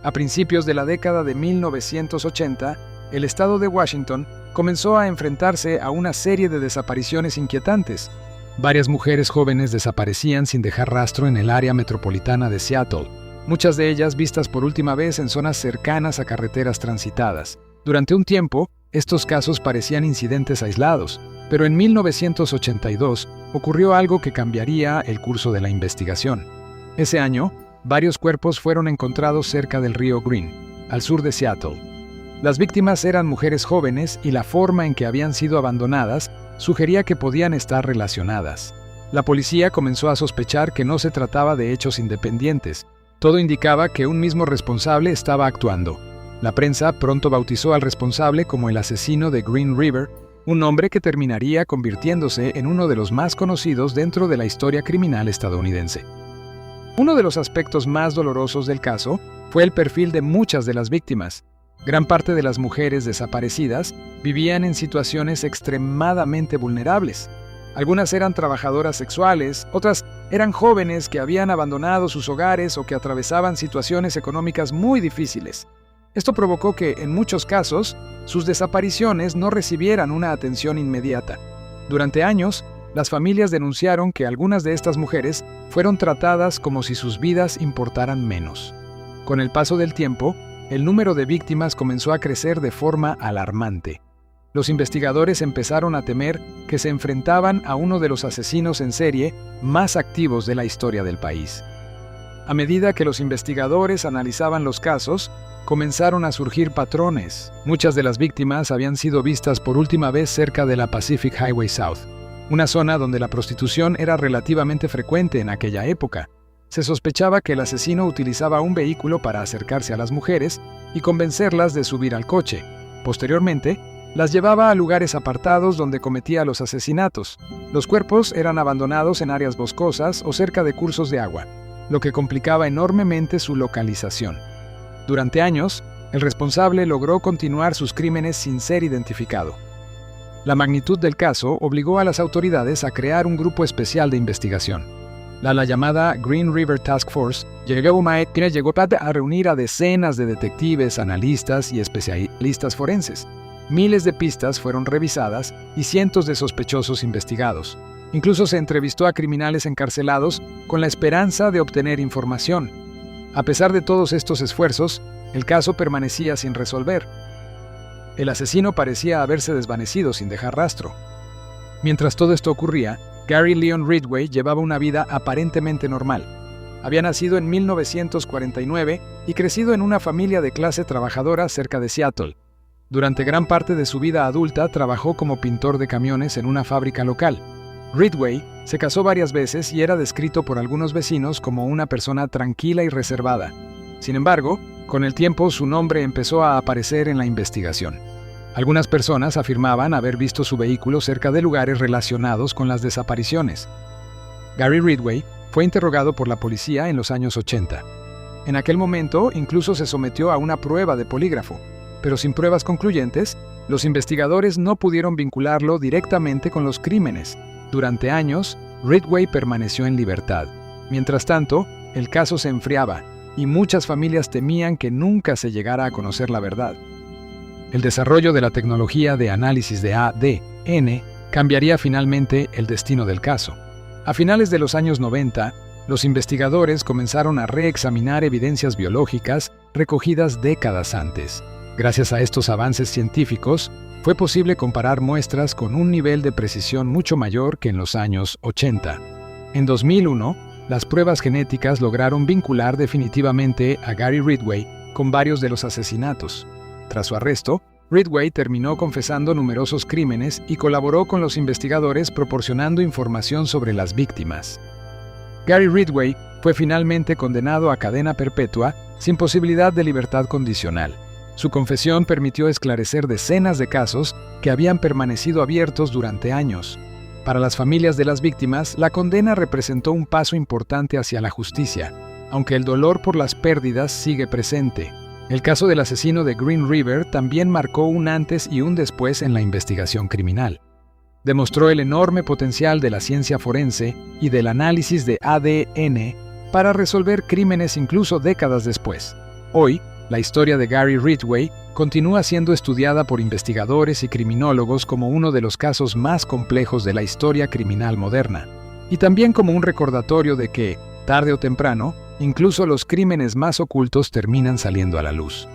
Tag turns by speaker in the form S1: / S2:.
S1: A principios de la década de 1980, el estado de Washington comenzó a enfrentarse a una serie de desapariciones inquietantes. Varias mujeres jóvenes desaparecían sin dejar rastro en el área metropolitana de Seattle, muchas de ellas vistas por última vez en zonas cercanas a carreteras transitadas. Durante un tiempo, estos casos parecían incidentes aislados, pero en 1982 ocurrió algo que cambiaría el curso de la investigación. Ese año, varios cuerpos fueron encontrados cerca del río Green, al sur de Seattle. Las víctimas eran mujeres jóvenes y la forma en que habían sido abandonadas sugería que podían estar relacionadas. La policía comenzó a sospechar que no se trataba de hechos independientes. Todo indicaba que un mismo responsable estaba actuando. La prensa pronto bautizó al responsable como el asesino de Green River, un nombre que terminaría convirtiéndose en uno de los más conocidos dentro de la historia criminal estadounidense. Uno de los aspectos más dolorosos del caso fue el perfil de muchas de las víctimas. Gran parte de las mujeres desaparecidas vivían en situaciones extremadamente vulnerables. Algunas eran trabajadoras sexuales, otras eran jóvenes que habían abandonado sus hogares o que atravesaban situaciones económicas muy difíciles. Esto provocó que, en muchos casos, sus desapariciones no recibieran una atención inmediata. Durante años, las familias denunciaron que algunas de estas mujeres fueron tratadas como si sus vidas importaran menos. Con el paso del tiempo, el número de víctimas comenzó a crecer de forma alarmante. Los investigadores empezaron a temer que se enfrentaban a uno de los asesinos en serie más activos de la historia del país. A medida que los investigadores analizaban los casos, comenzaron a surgir patrones. Muchas de las víctimas habían sido vistas por última vez cerca de la Pacific Highway South, una zona donde la prostitución era relativamente frecuente en aquella época. Se sospechaba que el asesino utilizaba un vehículo para acercarse a las mujeres y convencerlas de subir al coche. Posteriormente, las llevaba a lugares apartados donde cometía los asesinatos. Los cuerpos eran abandonados en áreas boscosas o cerca de cursos de agua, lo que complicaba enormemente su localización. Durante años, el responsable logró continuar sus crímenes sin ser identificado. La magnitud del caso obligó a las autoridades a crear un grupo especial de investigación. La llamada Green River Task Force llegó a reunir a decenas de detectives, analistas y especialistas forenses. Miles de pistas fueron revisadas y cientos de sospechosos investigados. Incluso se entrevistó a criminales encarcelados con la esperanza de obtener información. A pesar de todos estos esfuerzos, el caso permanecía sin resolver. El asesino parecía haberse desvanecido sin dejar rastro. Mientras todo esto ocurría, Gary Leon Ridgway llevaba una vida aparentemente normal. Había nacido en 1949 y crecido en una familia de clase trabajadora cerca de Seattle. Durante gran parte de su vida adulta trabajó como pintor de camiones en una fábrica local. Ridgway se casó varias veces y era descrito por algunos vecinos como una persona tranquila y reservada. Sin embargo, con el tiempo su nombre empezó a aparecer en la investigación. Algunas personas afirmaban haber visto su vehículo cerca de lugares relacionados con las desapariciones. Gary Ridgway fue interrogado por la policía en los años 80. En aquel momento incluso se sometió a una prueba de polígrafo, pero sin pruebas concluyentes, los investigadores no pudieron vincularlo directamente con los crímenes. Durante años, Ridgway permaneció en libertad. Mientras tanto, el caso se enfriaba y muchas familias temían que nunca se llegara a conocer la verdad. El desarrollo de la tecnología de análisis de ADN cambiaría finalmente el destino del caso. A finales de los años 90, los investigadores comenzaron a reexaminar evidencias biológicas recogidas décadas antes. Gracias a estos avances científicos, fue posible comparar muestras con un nivel de precisión mucho mayor que en los años 80. En 2001, las pruebas genéticas lograron vincular definitivamente a Gary Ridgway con varios de los asesinatos. Tras su arresto, Ridgway terminó confesando numerosos crímenes y colaboró con los investigadores proporcionando información sobre las víctimas. Gary Ridgway fue finalmente condenado a cadena perpetua sin posibilidad de libertad condicional. Su confesión permitió esclarecer decenas de casos que habían permanecido abiertos durante años. Para las familias de las víctimas, la condena representó un paso importante hacia la justicia, aunque el dolor por las pérdidas sigue presente. El caso del asesino de Green River también marcó un antes y un después en la investigación criminal. Demostró el enorme potencial de la ciencia forense y del análisis de ADN para resolver crímenes incluso décadas después. Hoy, La historia de Gary Ridgway continúa siendo estudiada por investigadores y criminólogos como uno de los casos más complejos de la historia criminal moderna, y también como un recordatorio de que, tarde o temprano, incluso los crímenes más ocultos terminan saliendo a la luz.